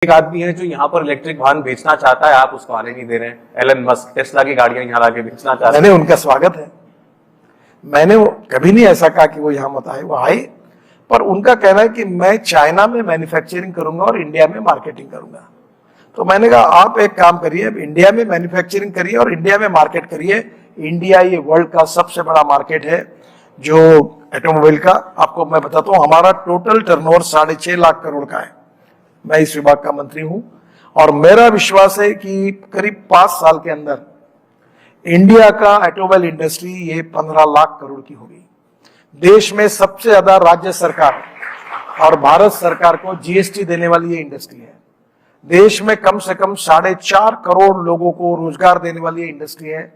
एक आदमी है जो यहाँ पर इलेक्ट्रिक वाहन बेचना चाहता है, आप उसको आने नहीं दे रहे हैं। एलन मस्क टेस्ला की गाड़ियां यहाँ लाके बेचना चाहते हैं। मैंने उनका स्वागत है, मैंने कभी नहीं ऐसा कहा कि वो यहाँ मत आए, वो आए, पर उनका कहना है कि मैं चाइना में मैन्युफैक्चरिंग करूंगा और इंडिया में मार्केटिंग करूंगा। तो मैंने कहा आप एक काम करिए, अब इंडिया में मैन्युफैक्चरिंग करिए और इंडिया में मार्केट करिए। इंडिया ये वर्ल्ड का सबसे बड़ा मार्केट है जो ऑटोमोबाइल का। आपको मैं बताता हूँ, हमारा टोटल टर्नओवर 6.5 लाख करोड़ का है। मैं इस विभाग का मंत्री हूं और मेरा विश्वास है कि करीब 5 साल के अंदर इंडिया का ऑटोमोबाइल इंडस्ट्री ये 15 लाख करोड़ की होगी। देश में सबसे ज्यादा राज्य सरकार और भारत सरकार को जीएसटी देने वाली ये इंडस्ट्री है। देश में कम से कम 4.5 करोड़ लोगों को रोजगार देने वाली ये इंडस्ट्री है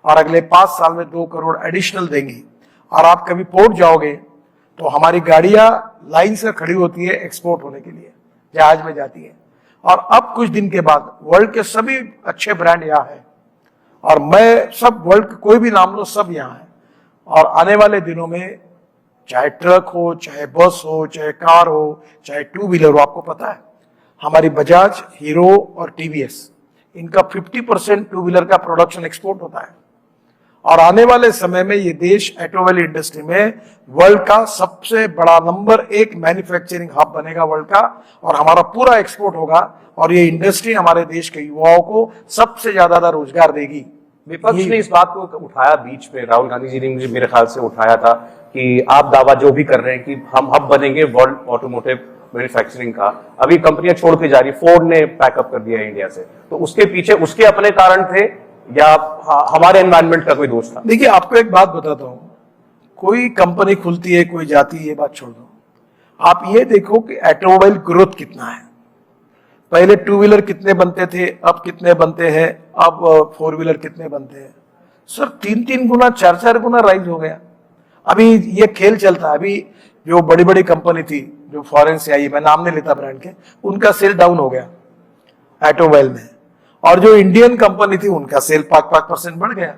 और अगले 5 साल में 2 करोड़ एडिशनल देंगी। और आप कभी पोर्ट जाओगे तो हमारी गाड़ियां लाइन से खड़ी होती है एक्सपोर्ट होने के लिए, जहाज में जाती है। और अब कुछ दिन के बाद वर्ल्ड के सभी अच्छे ब्रांड यहाँ है और मैं सब वर्ल्ड के कोई भी नाम लो सब यहाँ है। और आने वाले दिनों में चाहे ट्रक हो, चाहे बस हो, चाहे कार हो, चाहे 2 व्हीलर हो, आपको पता है हमारी बजाज, हीरो और टीवीएस, इनका 50% 2 व्हीलर का प्रोडक्शन एक्सपोर्ट होता है। और आने वाले समय में ये देश ऑटोमोबाइल इंडस्ट्री में वर्ल्ड का सबसे बड़ा नंबर 1 मैन्युफैक्चरिंग हब बनेगा वर्ल्ड का, और हमारा पूरा एक्सपोर्ट होगा। और ये इंडस्ट्री हमारे देश के युवाओं को सबसे ज्यादा रोजगार देगी। विपक्ष ने इस बात को उठाया बीच में, राहुल गांधी जी ने मुझे मेरे ख्याल से उठाया था कि आप दावा जो भी कर रहे हैं कि हम हब बनेंगे वर्ल्ड ऑटोमोटिव मैन्युफैक्चरिंग का, अभी कंपनियां छोड़ के जा रही, फोर्ड ने पैकअप कर दिया इंडिया से, तो उसके पीछे उसके अपने कारण थे या हमारे एनवायरनमेंट का कोई दोष था? देखिए, आपको एक बात बताता हूं, कोई कंपनी खुलती है, कोई जाती है, ये बात छोड़ दो। आप ये देखो कि ऑटोमोबाइल ग्रोथ कितना है। पहले 2 व्हीलर कितने बनते थे, अब कितने बनते हैं, अब 4 व्हीलर कितने बनते हैं। सर 3-3 गुना, 4-4 गुना राइज हो गया। अभी ये खेल चलता है। अभी जो बड़ी बड़ी कंपनी थी जो फॉरेन से आई, मैं नाम नहीं लेता ब्रांड के, उनका सेल डाउन हो गया ऑटोमोबाइल में, और जो इंडियन कंपनी थी उनका सेल 5% बढ़ गया।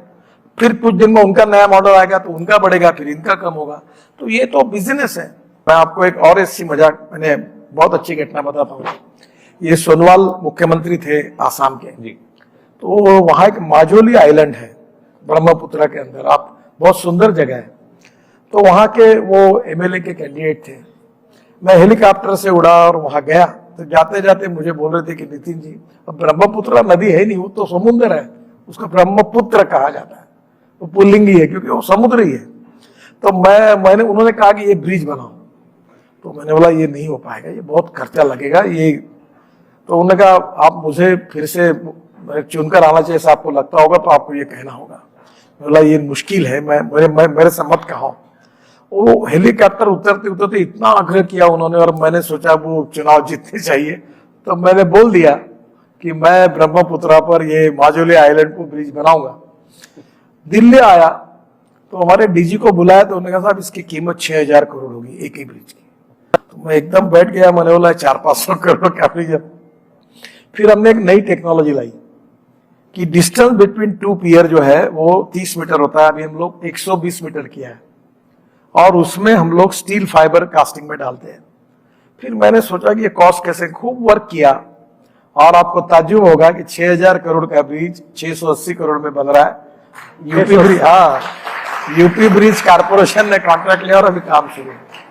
फिर कुछ दिन में उनका नया मॉडल आएगा तो उनका बढ़ेगा, फिर इनका कम होगा। तो ये तो बिजनेस है। मैं आपको एक और ऐसी मजाक, मैंने बहुत अच्छी घटना बताता हूँ। ये सोनोवाल मुख्यमंत्री थे आसाम के जी, तो वहां एक माजोली आइलैंड है ब्रह्मपुत्रा के अंदर, आप बहुत सुंदर जगह है। तो वहां के वो एमएलए के कैंडिडेट थे। मैं हेलीकॉप्टर से उड़ा और वहां गया, तो जाते जाते मुझे बोल रहे थे कि नितिन जी, अब ब्रह्मपुत्र नदी है नहीं, वो तो समुद्र है, उसको ब्रह्मपुत्र कहा जाता है, वो पुल्लिंग ही है क्योंकि वो समुद्र ही है। तो मैंने उन्होंने कहा कि ये ब्रिज बनाओ, तो मैंने बोला ये नहीं हो पाएगा, ये बहुत खर्चा लगेगा ये। तो उन्होंने कहा आप मुझे फिर से चुनकर आना चाहिए, ऐसा आपको लगता होगा तो आपको ये कहना होगा। मैं बोला ये मुश्किल है, मेरे से मत कहो। वो हेलीकॉप्टर उतरते उतरते इतना आग्रह किया उन्होंने, और मैंने सोचा वो चुनाव जीतने चाहिए, तो मैंने बोल दिया कि मैं ब्रह्मपुत्रा पर ये माजोली आइलैंड को ब्रिज बनाऊंगा। दिल्ली आया तो हमारे डीजी को बुलाया, तो उन्होंने कहा साहब इसकी कीमत 6000 करोड़ होगी एक ही ब्रिज की। तो मैं एकदम बैठ गया, मैंने बोला 400-500 करोड़ का ब्रिज है। फिर हमने एक नई टेक्नोलॉजी लाई कि डिस्टेंस बिटवीन 2 पियर जो है वो 30 मीटर होता है, अभी हम लोग 120 मीटर किया है, और उसमें हम लोग स्टील फाइबर कास्टिंग में डालते हैं। फिर मैंने सोचा कि ये कॉस्ट कैसे, खूब वर्क किया, और आपको ताज्जुब होगा कि 6000 करोड़ का ब्रिज 680 करोड़ में बन रहा है। यूपी ब्रिज, हाँ, यूपी ब्रिज कारपोरेशन ने कॉन्ट्रैक्ट लिया और अभी काम शुरू है।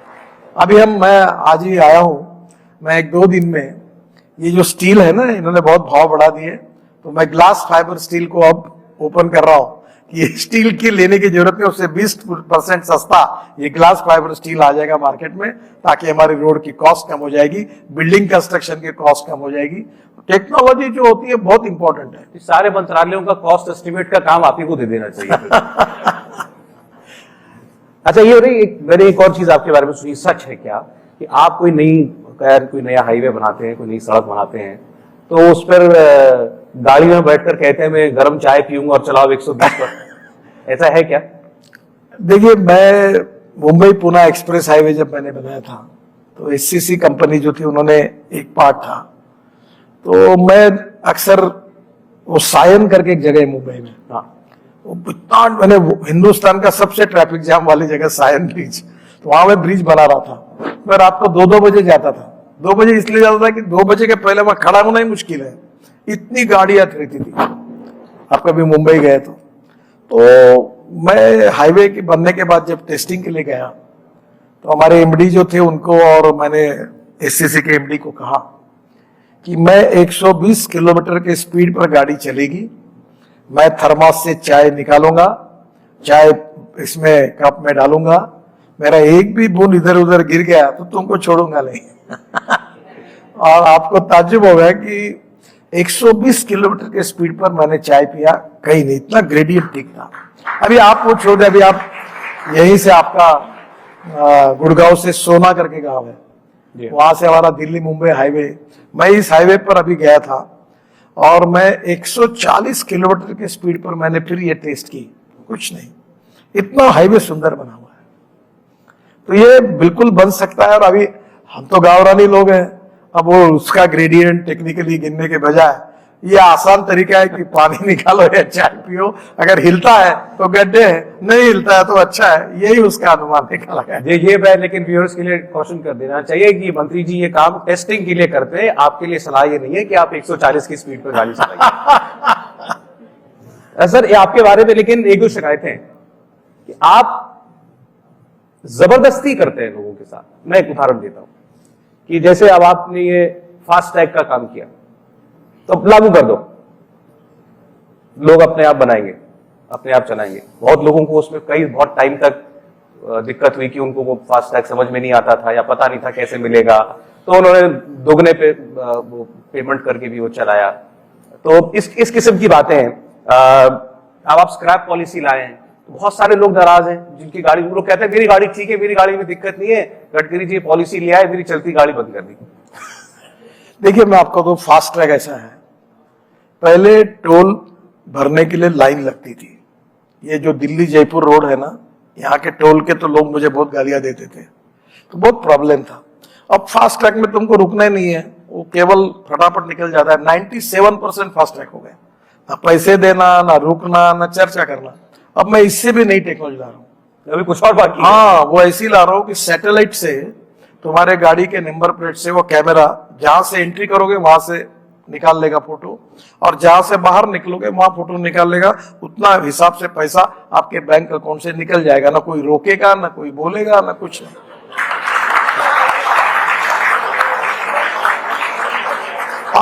अभी मैं आज ही आया हूं, मैं 1-2 दिन में ये जो स्टील है ना, इन्होंने बहुत भाव बढ़ा दिए, तो मैं ग्लास फाइबर स्टील को अब ओपन कर रहा हूं। ये स्टील की लेने की जरूरत नहीं, उससे 20% सस्ता ये ग्लास फाइबर स्टील आ जाएगा मार्केट में, ताकि हमारी रोड की कॉस्ट कम हो जाएगी, बिल्डिंग कंस्ट्रक्शन की कॉस्ट कम हो जाएगी। टेक्नोलॉजी जो होती है बहुत इंपॉर्टेंट है। सारे मंत्रालयों का कॉस्ट एस्टिमेट का काम आप ही को दे देना चाहिए। अच्छा, ये मैंने एक और चीज आपके बारे में सुनी, सच है क्या कि आप कोई नया हाईवे बनाते हैं, कोई नई सड़क बनाते हैं, तो उस पर गाड़ी में बैठकर कहते हैं मैं गर्म चाय पीऊंगा और चलाओ 120 पर, ऐसा है क्या? देखिए, मैं मुंबई पुणे एक्सप्रेस हाईवे जब मैंने बनाया था, तो एससीसी कंपनी जो थी उन्होंने एक पार्ट था, तो मैं अक्सर वो सायन करके एक जगह है मुंबई में, हाँ, इतना मैंने हिंदुस्तान का सबसे ट्रैफिक जाम वाली जगह सायन ब्रिज, तो वहां मैं ब्रिज बना रहा था। मैं रात को 2-2 बजे जाता था 2 बजे इसलिए जाता था कि 2 बजे के पहले वहां खड़ा होना ही मुश्किल है, इतनी गाड़ियां रहती थी। आप कभी मुंबई गए तो मैं हाईवे के बनने के बाद जब टेस्टिंग के लिए गया तो हमारे एमडी जो थे उनको और मैंने एससीसी के एमडी को कहा कि मैं 120 किलोमीटर के स्पीड पर गाड़ी चलेगी, मैं थर्मास से चाय निकालूंगा, चाय इसमें कप में डालूंगा, मेरा एक भी बूंद इधर उधर गिर गया तो तुमको छोड़ूंगा नहीं। और आपको ताज्जुब होगा कि 120 किलोमीटर के स्पीड पर मैंने चाय पिया, कहीं नहीं, इतना ग्रेडियंट ठीक था। अभी आप वो छोड़ दे, अभी आप यहीं से आपका गुड़गांव से सोना करके गांव है, वहां से हमारा दिल्ली मुंबई हाईवे, मैं इस हाईवे पर अभी गया था और मैं 140 किलोमीटर के स्पीड पर मैंने फिर ये टेस्ट की, कुछ नहीं, इतना हाईवे सुंदर बना हुआ है। तो ये बिल्कुल बन सकता है। और अभी हम तो गांवरानी लोग हैं, अब वो उसका ग्रेडियंट टेक्निकली गिनने के बजाय ये आसान तरीका है कि पानी निकालो या चाय पियो, अगर हिलता है तो गड्ढे है, नहीं हिलता है तो अच्छा है, यही उसका अनुमान निकाला है। ये मैं लेकिन व्यूअर्स के लिए क्वेश्चन कर देना चाहिए कि मंत्री जी ये काम टेस्टिंग के लिए करते हैं, आपके लिए सलाह ये नहीं है कि आप 140 की स्पीड पर गाड़ी चलाइए। सर ये आपके बारे में लेकिन एक दो शिकायतें हैं कि आप जबरदस्ती करते हैं लोगों के साथ। मैं एक उदाहरण देता हूं कि जैसे अब आपने ये फास्ट टैग का काम किया तो लागू कर दो, लोग अपने आप बनाएंगे, अपने आप चलाएंगे। बहुत लोगों को उसमें बहुत टाइम तक दिक्कत हुई कि उनको वो फास्ट टैग समझ में नहीं आता था या पता नहीं था कैसे मिलेगा, तो उन्होंने दोगुने पे वो पेमेंट करके भी वो चलाया। तो इस किस्म की बातें हैं। अब आप स्क्रैप पॉलिसी लाए हैं तो बहुत सारे लोग नाराज हैं, जिनकी गाड़ी, वो लोग कहते हैं मेरी गाड़ी ठीक है, मेरी गाड़ी में दिक्कत नहीं है, गडकरी जी पॉलिसी लिया है, मेरी चलती गाड़ी बंद कर दी। देखिए मैं आपको तो फास्ट ट्रैक ऐसा है, पहले टोल भरने के लिए लाइन लगती थी। ये जो दिल्ली जयपुर रोड है ना, यहाँ के टोल के तो लोग मुझे बहुत गालियां देते थे, तो बहुत प्रॉब्लम था। अब फास्ट ट्रैक में तुमको रुकना ही नहीं है, वो केवल फटाफट निकल जाता है। 97% फास्ट ट्रैक हो गए, ना पैसे देना, ना रुकना, ना चर्चा करना। अब मैं इससे भी नई टेक्नोलॉजी ला रहा हूँ, अभी कुछ और बाकी है। हाँ, वो ऐसी ला रहा हूँ कि सैटेलाइट से तुम्हारे गाड़ी के नंबर प्लेट से वो कैमरा जहां से एंट्री करोगे वहां से निकाल लेगा फोटो, और जहां से बाहर निकलोगे वहां फोटो निकाल लेगा। उतना हिसाब से पैसा आपके बैंक अकाउंट से निकल जाएगा, ना कोई रोकेगा, ना कोई बोलेगा, ना कुछ नहीं।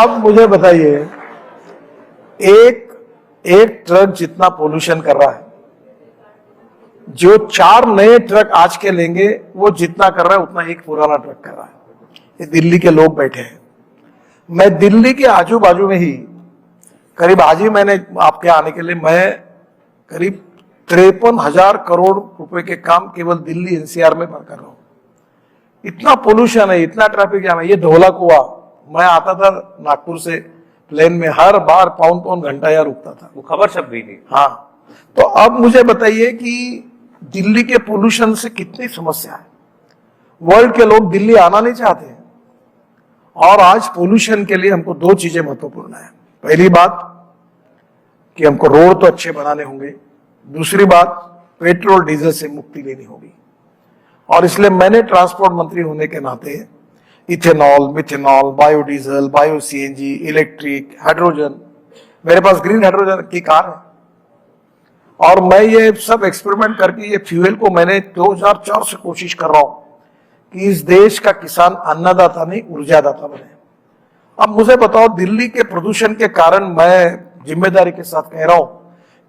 अब मुझे बताइए, एक ट्रक जितना पोल्यूशन कर रहा है, जो 4 नए ट्रक आज के लेंगे वो जितना कर रहा है उतना एक पुराना ट्रक कर रहा है। ये दिल्ली के लोग बैठे हैं। मैं दिल्ली के आजू बाजू में ही करीब, आज ही मैंने आपके आने के लिए मैं करीब 53,000 करोड़ रुपए के काम केवल दिल्ली एनसीआर में कर रहा हूं। इतना पोल्यूशन है, इतना ट्रैफिक जाम है। ये धौला कुआं, मैं आता था नागपुर से प्लेन में, हर बार पौन घंटा यार रुकता था, वो खबर छप गई थी। हाँ, तो अब मुझे बताइए कि दिल्ली के पोल्यूशन से कितनी समस्या है। वर्ल्ड के लोग दिल्ली आना नहीं चाहते हैं, और आज पोल्यूशन के लिए हमको 2 चीजें महत्वपूर्ण है। पहली बात कि हमको रोड तो अच्छे बनाने होंगे, दूसरी बात पेट्रोल डीजल से मुक्ति लेनी होगी। और इसलिए मैंने ट्रांसपोर्ट मंत्री होने के नाते ethanol, methanol, biodiesel, bio CNG, electric, hydrogen, मेरे पास ग्रीन हाइड्रोजन की कार है, और मैं ये सब एक्सपेरिमेंट करके ये फ्यूल को मैंने 2004 से कोशिश कर रहा हूं कि इस देश का किसान अन्नदाता नहीं ऊर्जादाता बने। अब मुझे बताओ, दिल्ली के प्रदूषण के कारण मैं जिम्मेदारी के साथ कह रहा हूं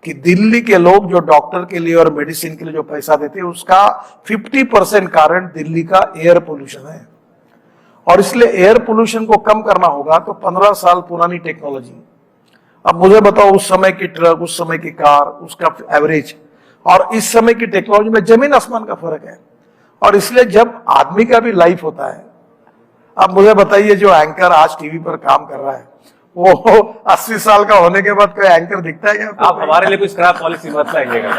कि दिल्ली के लोग जो डॉक्टर के लिए और मेडिसिन के लिए जो पैसा देते हैं, उसका 50% कारण दिल्ली का एयर पोल्यूशन है। और इसलिए एयर पोल्यूशन को कम करना होगा तो 15 साल पुरानी टेक्नोलॉजी। अब मुझे बताओ, उस समय की ट्रक, उस समय की कार, उसका एवरेज और इस समय की टेक्नोलॉजी में जमीन आसमान का फर्क है। और इसलिए जब आदमी का भी लाइफ होता है, अब मुझे बताइए, जो एंकर आज टीवी पर काम कर रहा है वो 80 साल का होने के बाद कोई एंकर दिखता है क्या? आप हमारे लिए कोई स्क्रैप पॉलिसी मत लाइएगा।